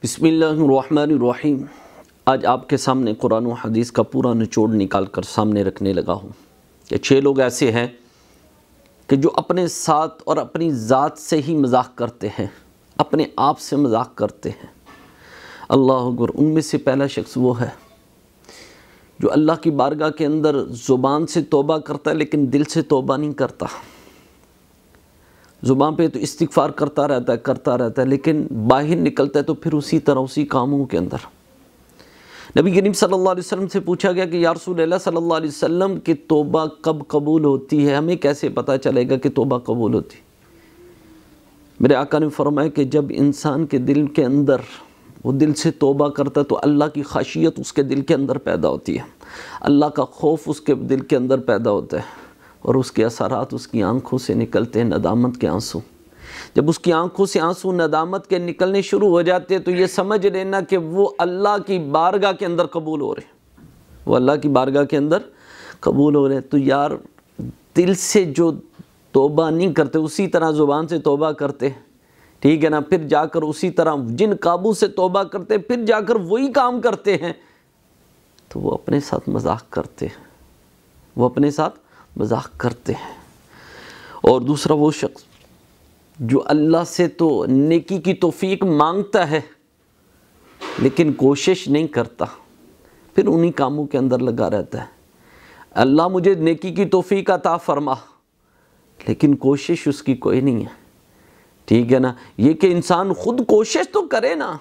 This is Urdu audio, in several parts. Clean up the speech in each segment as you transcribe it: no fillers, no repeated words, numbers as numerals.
بسم اللہ الرحمن الرحیم۔ آج آپ کے سامنے قرآن و حدیث کا پورا نچوڑ نکال کر سامنے رکھنے لگا ہوں کہ 6 لوگ ایسے ہیں کہ جو اپنے ساتھ اور اپنی ذات سے ہی مذاق کرتے ہیں، اپنے آپ سے مذاق کرتے ہیں۔ اللہ اکبر۔ ان میں سے پہلا شخص وہ ہے جو اللہ کی بارگاہ کے اندر زبان سے توبہ کرتا ہے لیکن دل سے توبہ نہیں کرتا۔ زبان پہ تو استغفار کرتا رہتا ہے لیکن باہر نکلتا ہے تو پھر اسی طرح اسی کاموں کے اندر۔ نبی کریم صلی اللہ علیہ وسلم سے پوچھا گیا کہ یا رسول اللہ صلی اللہ علیہ وسلم کہ توبہ کب قبول ہوتی ہے، ہمیں کیسے پتہ چلے گا کہ توبہ قبول ہوتی؟ میرے آقا نے فرمایا کہ جب انسان کے دل کے اندر وہ دل سے توبہ کرتا ہے تو اللہ کی خشیت اس کے دل کے اندر پیدا ہوتی ہے، اللہ کا خوف اس کے دل کے اندر پیدا ہوتا ہے، اور اس کے اثرات اس کی آنکھوں سے نکلتے ہیں، ندامت کے آنسو۔ جب اس کی آنکھوں سے آنسو ندامت کے نکلنے شروع ہو جاتے ہیں تو یہ سمجھ لینا کہ وہ اللہ کی بارگاہ کے اندر قبول ہو رہے ہیں، وہ اللہ کی بارگاہ کے اندر قبول ہو رہے ہیں۔ تو یار دل سے جو توبہ نہیں کرتے اسی طرح زبان سے توبہ کرتے، ٹھیک ہے نا، پھر جا کر اسی طرح جن قابو سے توبہ کرتے پھر جا کر وہی کام کرتے ہیں، تو وہ اپنے ساتھ مذاق کرتے ہیں، وہ اپنے ساتھ مذاق کرتے ہیں۔ اور دوسرا وہ شخص جو اللہ سے تو نیکی کی توفیق مانگتا ہے لیکن کوشش نہیں کرتا، پھر انہی کاموں کے اندر لگا رہتا ہے۔ اللہ مجھے نیکی کی توفیق عطا فرما، لیکن کوشش اس کی کوئی نہیں ہے، ٹھیک ہے نا۔ یہ کہ انسان خود کوشش تو کرے نا،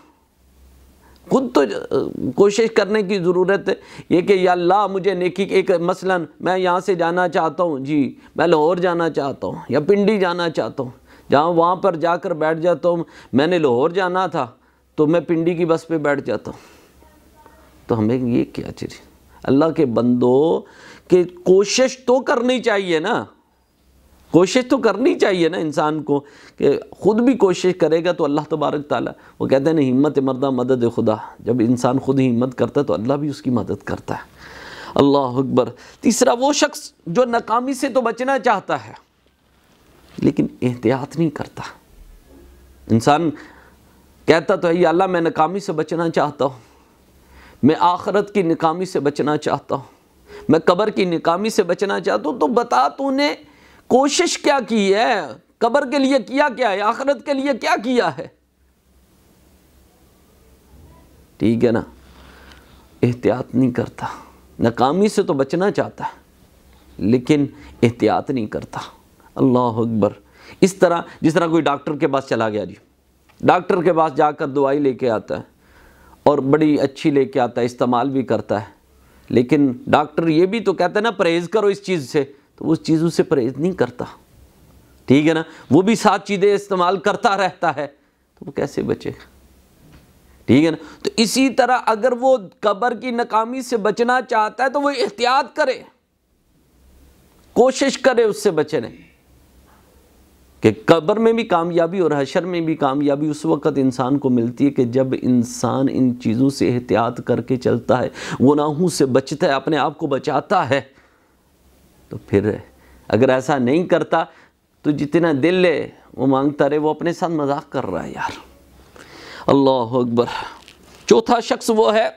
خود تو کوشش کرنے کی ضرورت ہے۔ یہ کہ یا اللہ مجھے نیکی، ایک مثلا میں یہاں سے جانا چاہتا ہوں، جی میں لاہور جانا چاہتا ہوں یا پنڈی جانا چاہتا ہوں، جہاں وہاں پر جا کر بیٹھ جاتا ہوں، میں نے لاہور جانا تھا تو میں پنڈی کی بس پہ بیٹھ جاتا ہوں، تو ہمیں یہ کیا چیز؟ اللہ کے بندو کہ کوشش تو کرنی چاہیے نا، کوشش تو کرنی چاہیے نا انسان کو، کہ خود بھی کوشش کرے گا تو اللہ تبارک تعالیٰ، وہ کہتے ہیں نا ہمت مردہ مدد خدا، جب انسان خود ہی ہمت کرتا ہے تو اللہ بھی اس کی مدد کرتا ہے۔ اللہ اکبر۔ تیسرا وہ شخص جو ناکامی سے تو بچنا چاہتا ہے لیکن احتیاط نہیں کرتا۔ انسان کہتا تو ہے یا اللہ میں ناکامی سے بچنا چاہتا ہوں، میں آخرت کی ناکامی سے بچنا چاہتا ہوں، میں قبر کی ناکامی سے بچنا چاہتا ہوں، تو بتا تو نے کوشش کیا کی ہے، قبر کے لیے کیا ہے، آخرت کے لیے کیا ہے، ٹھیک ہے نا۔ احتیاط نہیں کرتا، ناکامی سے تو بچنا چاہتا ہے لیکن احتیاط نہیں کرتا۔ اللہ اکبر۔ اس طرح جس طرح کوئی ڈاکٹر کے پاس چلا گیا، جی ڈاکٹر کے پاس جا کر دوائی لے کے آتا ہے اور بڑی اچھی لے کے آتا ہے، استعمال بھی کرتا ہے، لیکن ڈاکٹر یہ بھی تو کہتا ہے نا پرہیز کرو اس چیز سے، تو اس چیزوں سے پرہیز نہیں کرتا، ٹھیک ہے نا، وہ بھی 7 چیزیں استعمال کرتا رہتا ہے، تو وہ کیسے بچے گا، ٹھیک ہے نا۔ تو اسی طرح اگر وہ قبر کی ناکامی سے بچنا چاہتا ہے تو وہ احتیاط کرے، کوشش کرے اس سے بچنے، کہ قبر میں بھی کامیابی اور حشر میں بھی کامیابی اس وقت انسان کو ملتی ہے کہ جب انسان ان چیزوں سے احتیاط کر کے چلتا ہے، گناہوں سے بچتا ہے، اپنے آپ کو بچاتا ہے۔ تو پھر اگر ایسا نہیں کرتا تو جتنا دل ہے وہ مانگتا رہے، وہ اپنے ساتھ مذاق کر رہا ہے یار۔ اللہ اکبر۔ چوتھا شخص وہ ہے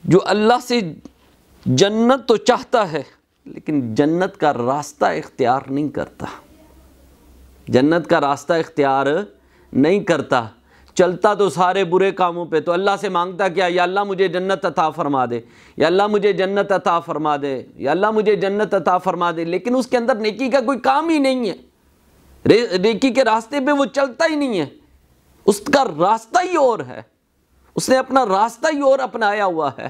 جو اللہ سے جنت تو چاہتا ہے لیکن جنت کا راستہ اختیار نہیں کرتا، جنت کا راستہ اختیار نہیں کرتا، چلتا تو سارے برے کاموں پہ، تو اللہ سے مانگتا کیا، یا اللہ مجھے جنت عطا فرما دے، یا اللہ مجھے جنت عطا فرما دے، یا اللہ مجھے جنت عطا فرما دے، لیکن اس کے اندر نیکی کا کوئی کام ہی نہیں ہے، نیکی کے راستے پہ وہ چلتا ہی نہیں ہے، اس کا راستہ ہی اور ہے، اس نے اپنا راستہ ہی اور اپنایا ہوا ہے،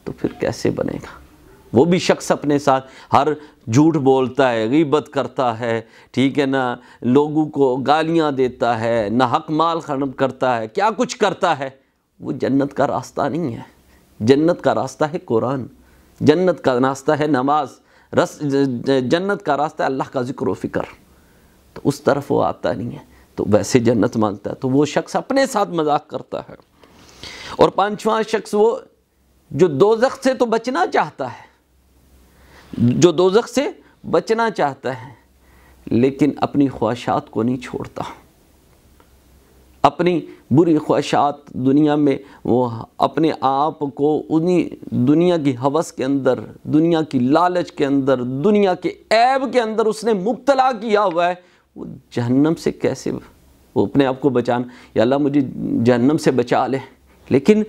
تو پھر کیسے بنے گا؟ وہ بھی شخص اپنے ساتھ ہر جھوٹ بولتا ہے، غیبت کرتا ہے، ٹھیک ہے نا، لوگوں کو گالیاں دیتا ہے، ناحق مال خراب کرتا ہے، کیا کچھ کرتا ہے، وہ جنت کا راستہ نہیں ہے۔ جنت کا راستہ ہے قرآن، جنت کا راستہ ہے نماز، جنت کا راستہ ہے اللہ کا ذکر و فکر، تو اس طرف وہ آتا نہیں ہے، تو ویسے جنت مانگتا ہے، تو وہ شخص اپنے ساتھ مذاق کرتا ہے۔ اور 5واں شخص وہ جو دوزخ سے تو بچنا چاہتا ہے، جو دوزخ سے بچنا چاہتا ہے لیکن اپنی خواہشات کو نہیں چھوڑتا، اپنی بری خواہشات دنیا میں وہ اپنے آپ کو انہی دنیا کی ہوس کے اندر، دنیا کی لالچ کے اندر، دنیا کے عیب کے اندر اس نے مبتلا کیا ہوا ہے، وہ جہنم سے کیسے وہ اپنے آپ کو بچانا، یا اللہ مجھے جہنم سے بچا لے، لیکن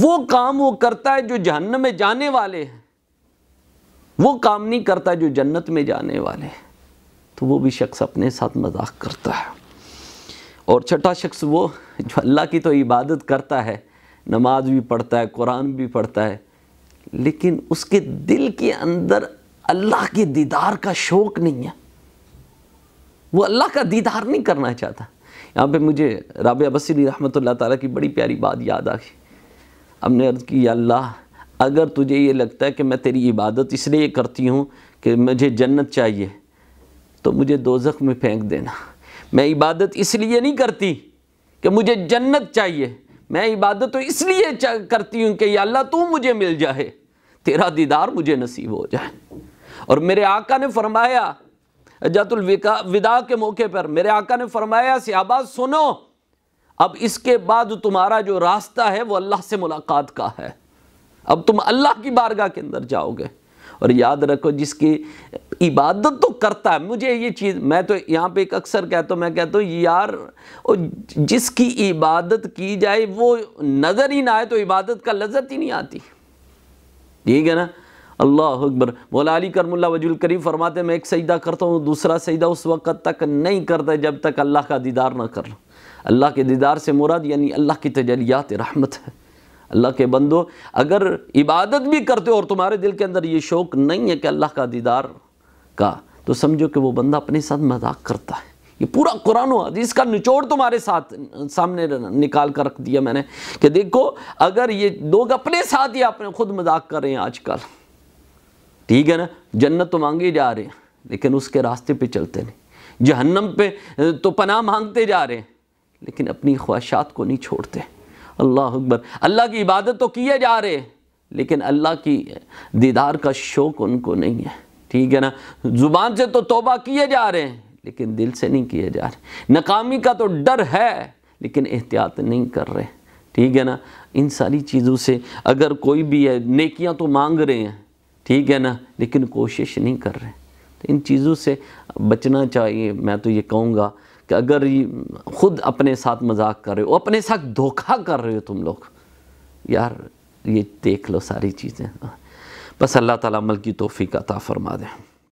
وہ کام وہ کرتا ہے جو جہنم میں جانے والے ہیں، وہ کام نہیں کرتا جو جنت میں جانے والے ہیں، تو وہ بھی شخص اپنے ساتھ مذاق کرتا ہے۔ اور چھٹا شخص وہ جو اللہ کی تو عبادت کرتا ہے، نماز بھی پڑھتا ہے، قرآن بھی پڑھتا ہے، لیکن اس کے دل کے اندر اللہ کے دیدار کا شوق نہیں ہے، وہ اللہ کا دیدار نہیں کرنا چاہتا۔ یہاں پہ مجھے رابعہ بصری رحمۃ اللہ تعالیٰ کی بڑی پیاری بات یاد آ گئی۔ ہم نے عرض کی، یا اللہ اگر تجھے یہ لگتا ہے کہ میں تیری عبادت اس لیے کرتی ہوں کہ مجھے جنت چاہیے تو مجھے دوزخ میں پھینک دینا۔ میں عبادت اس لیے نہیں کرتی کہ مجھے جنت چاہیے، میں عبادت تو اس لیے کرتی ہوں کہ یا اللہ تو مجھے مل جائے، تیرا دیدار مجھے نصیب ہو جائے۔ اور میرے آقا نے فرمایا حجۃ الوداع کے موقع پر، میرے آقا نے فرمایا صحابہ سنو، اب اس کے بعد تمہارا جو راستہ ہے وہ اللہ سے ملاقات کا ہے، اب تم اللہ کی بارگاہ کے اندر جاؤ گے۔ اور یاد رکھو جس کی عبادت تو کرتا ہے، مجھے یہ چیز میں تو یہاں پہ ایک اکثر کہتا ہوں، میں کہتا ہوں یار جس کی عبادت کی جائے وہ نظر ہی نہ آئے تو عبادت کا لذت ہی نہیں آتی، ٹھیک ہے نا۔ اللہ اکبر۔ مولا علی کرم اللہ وجہ الکریم فرماتے ہیں میں ایک سجدہ کرتا ہوں، دوسرا سجدہ اس وقت تک نہیں کرتا جب تک اللہ کا دیدار نہ کر لوں۔ اللہ کے دیدار سے مراد یعنی اللہ کی تجلیات رحمت ہے۔ اللہ کے بندو اگر عبادت بھی کرتے ہو اور تمہارے دل کے اندر یہ شوق نہیں ہے کہ اللہ کا دیدار کا، تو سمجھو کہ وہ بندہ اپنے ساتھ مذاق کرتا ہے۔ یہ پورا قرآن و حدیث کا نچوڑ تمہارے سامنے نکال کر رکھ دیا میں نے کہ دیکھو اگر یہ لوگ اپنے ساتھ ہی اپنے خود مذاق کر رہے ہیں آج کل، ٹھیک ہے نا، جنت تو مانگے جا رہے ہیں لیکن اس کے راستے پہ چلتے نہیں، جہنم پہ تو پناہ مانگتے جا رہے ہیں لیکن اپنی خواہشات کو نہیں چھوڑتے۔ اللہ اکبر۔ اللہ کی عبادت تو کیے جا رہے ہیں لیکن اللہ کی دیدار کا شوق ان کو نہیں ہے، ٹھیک ہے نا۔ زبان سے تو توبہ کیے جا رہے ہیں لیکن دل سے نہیں کیے جا رہے، ناکامی کا تو ڈر ہے لیکن احتیاط نہیں کر رہے، ٹھیک ہے نا۔ ان ساری چیزوں سے اگر کوئی بھی ہے، نیکیاں تو مانگ رہے ہیں، ٹھیک ہے نا، لیکن کوشش نہیں کر رہے، تو ان چیزوں سے بچنا چاہیے۔ میں تو یہ کہوں گا کہ اگر خود اپنے ساتھ مذاق کر رہے ہو، اپنے ساتھ دھوکہ کر رہے ہو تم لوگ، یار یہ دیکھ لو ساری چیزیں، بس اللہ تعالیٰ عمل کی توفیق عطا فرما دے۔